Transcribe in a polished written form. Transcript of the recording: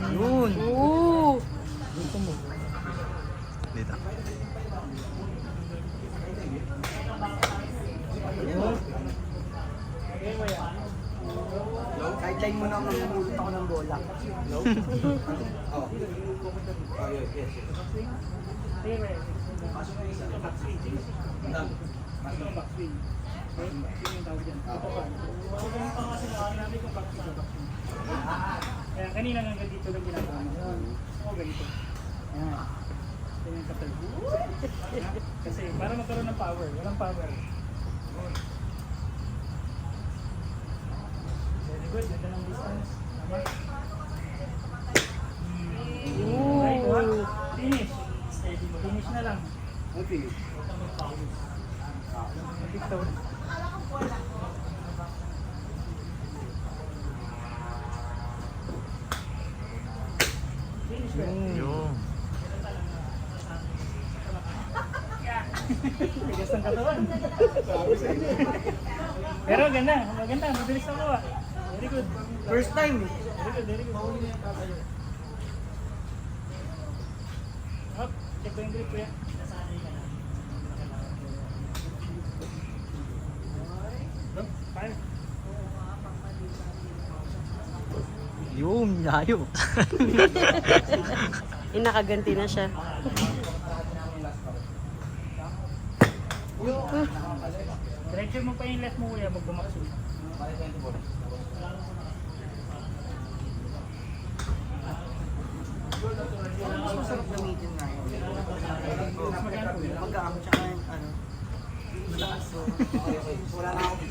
Yun. Oo. Dito mo. Dito. Kahit line mo na mamulot ako ng bola. Kaya kanina nga dito lang ginagawa mo. O ganito. Ayan. Ganyan kapal. Kasi para magkaroon ng power. Walang power. Very good. Ganda ng distance. Tama. Right, one. Finish. Finish na lang. Okay. Bigtaw. Finish na. Yun. Tigas ng katawan. Pero ganda. Maganda. Mabilis na kuha. Very good. First time eh. Very good. Very good. Up. Check ko yung grip ko yan. Fire. Yun, layo. Inakaganti na siya. Diretso mo pa yung left mo kuya. Magbumakso. Mas masarap gamitin nga yun. Pagkaamo tsaka ano. Malakas. So, wala na akong